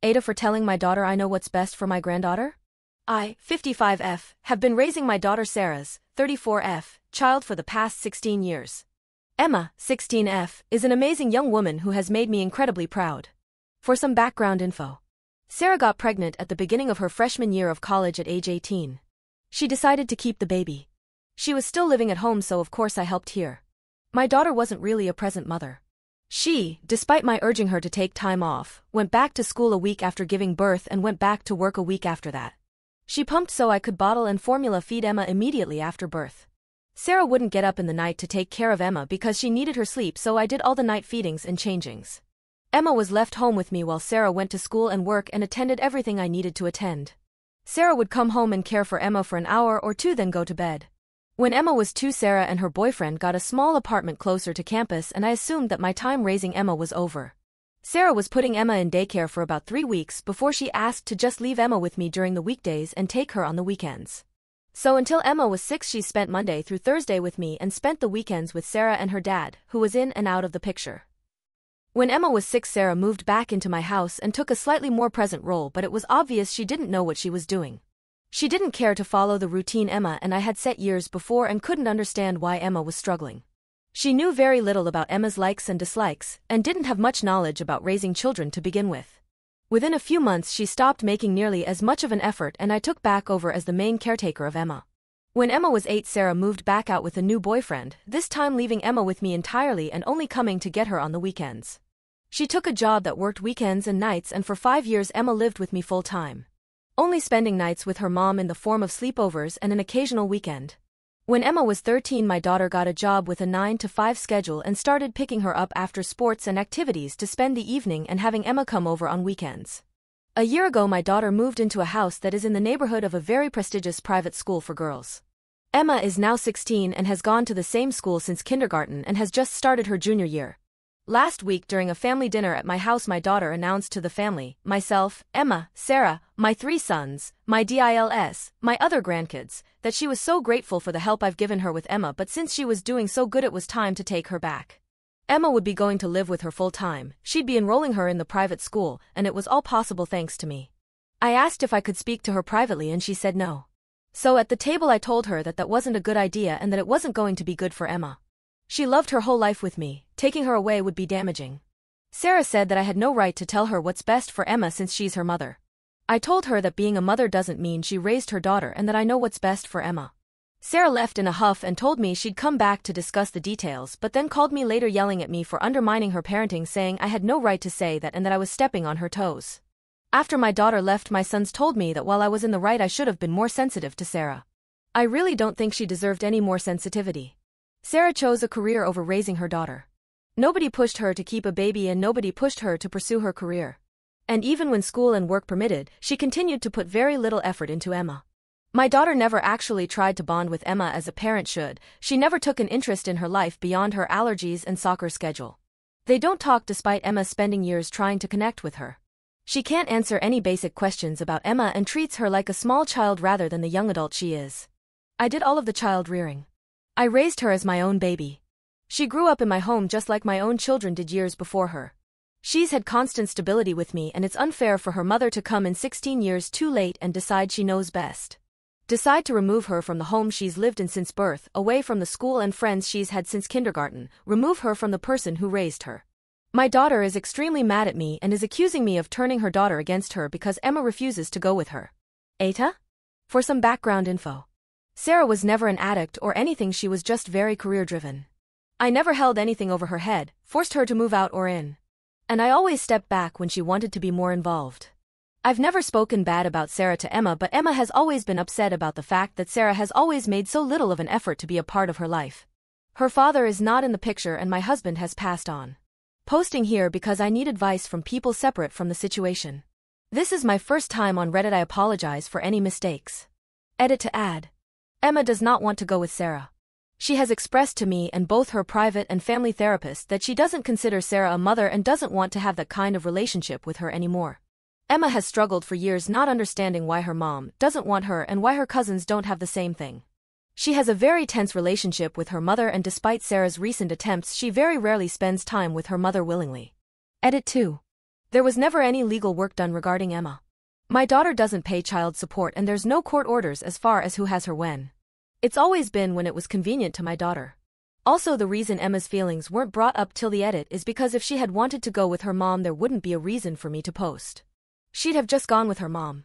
AITA for telling my daughter I know what's best for my granddaughter? I, 55F, have been raising my daughter Sarah's, 34F, child for the past 16 years. Emma, 16F, is an amazing young woman who has made me incredibly proud. For some background info. Sarah got pregnant at the beginning of her freshman year of college at age 18. She decided to keep the baby. She was still living at home, so of course I helped here. My daughter wasn't really a present mother. She, despite my urging her to take time off, went back to school a week after giving birth and went back to work a week after that. She pumped so I could bottle and formula feed Emma immediately after birth. Sarah wouldn't get up in the night to take care of Emma because she needed her sleep, so I did all the night feedings and changings. Emma was left home with me while Sarah went to school and work and attended everything I needed to attend. Sarah would come home and care for Emma for an hour or two, then go to bed. When Emma was 2, Sarah and her boyfriend got a small apartment closer to campus, and I assumed that my time raising Emma was over. Sarah was putting Emma in daycare for about 3 weeks before she asked to just leave Emma with me during the weekdays and take her on the weekends. So until Emma was 6, she spent Monday through Thursday with me and spent the weekends with Sarah and her dad, who was in and out of the picture. When Emma was 6, Sarah moved back into my house and took a slightly more present role, but it was obvious she didn't know what she was doing. She didn't care to follow the routine Emma and I had set years before and couldn't understand why Emma was struggling. She knew very little about Emma's likes and dislikes and didn't have much knowledge about raising children to begin with. Within a few months she stopped making nearly as much of an effort and I took back over as the main caretaker of Emma. When Emma was 8, Sarah moved back out with a new boyfriend, this time leaving Emma with me entirely and only coming to get her on the weekends. She took a job that worked weekends and nights, and for 5 years Emma lived with me full-time, only spending nights with her mom in the form of sleepovers and an occasional weekend. When Emma was 13, my daughter got a job with a 9-to-5 schedule and started picking her up after sports and activities to spend the evening and having Emma come over on weekends. A year ago my daughter moved into a house that is in the neighborhood of a very prestigious private school for girls. Emma is now 16 and has gone to the same school since kindergarten and has just started her junior year. Last week during a family dinner at my house, my daughter announced to the family, myself, Emma, Sarah, my 3 sons, my DILS, my other grandkids, that she was so grateful for the help I've given her with Emma, but since she was doing so good it was time to take her back. Emma would be going to live with her full-time, she'd be enrolling her in the private school, and it was all possible thanks to me. I asked if I could speak to her privately and she said no. So at the table I told her that that wasn't a good idea and that it wasn't going to be good for Emma. She loved her whole life with me, taking her away would be damaging. Sarah said that I had no right to tell her what's best for Emma since she's her mother. I told her that being a mother doesn't mean she raised her daughter and that I know what's best for Emma. Sarah left in a huff and told me she'd come back to discuss the details, but then called me later yelling at me for undermining her parenting, saying I had no right to say that and that I was stepping on her toes. After my daughter left, my sons told me that while I was in the right I should have been more sensitive to Sarah. I really don't think she deserved any more sensitivity. Sarah chose a career over raising her daughter. Nobody pushed her to keep a baby and nobody pushed her to pursue her career. And even when school and work permitted, she continued to put very little effort into Emma. My daughter never actually tried to bond with Emma as a parent should. She never took an interest in her life beyond her allergies and soccer schedule. They don't talk despite Emma spending years trying to connect with her. She can't answer any basic questions about Emma and treats her like a small child rather than the young adult she is. I did all of the child rearing. I raised her as my own baby. She grew up in my home just like my own children did years before her. She's had constant stability with me, and it's unfair for her mother to come in 16 years too late and decide she knows best. Decide to remove her from the home she's lived in since birth, away from the school and friends she's had since kindergarten, remove her from the person who raised her. My daughter is extremely mad at me and is accusing me of turning her daughter against her because Emma refuses to go with her. AITA? For some background info. Sarah was never an addict or anything, she was just very career-driven. I never held anything over her head, forced her to move out or in. And I always stepped back when she wanted to be more involved. I've never spoken bad about Sarah to Emma, but Emma has always been upset about the fact that Sarah has always made so little of an effort to be a part of her life. Her father is not in the picture and my husband has passed on. Posting here because I need advice from people separate from the situation. This is my first time on Reddit. I apologize for any mistakes. Edit to add. Emma does not want to go with Sarah. She has expressed to me and both her private and family therapist that she doesn't consider Sarah a mother and doesn't want to have that kind of relationship with her anymore. Emma has struggled for years not understanding why her mom doesn't want her and why her cousins don't have the same thing. She has a very tense relationship with her mother, and despite Sarah's recent attempts, she very rarely spends time with her mother willingly. Edit 2. There was never any legal work done regarding Emma. My daughter doesn't pay child support and there's no court orders as far as who has her when. It's always been when it was convenient to my daughter. Also, the reason Emma's feelings weren't brought up till the edit is because if she had wanted to go with her mom there wouldn't be a reason for me to post. She'd have just gone with her mom.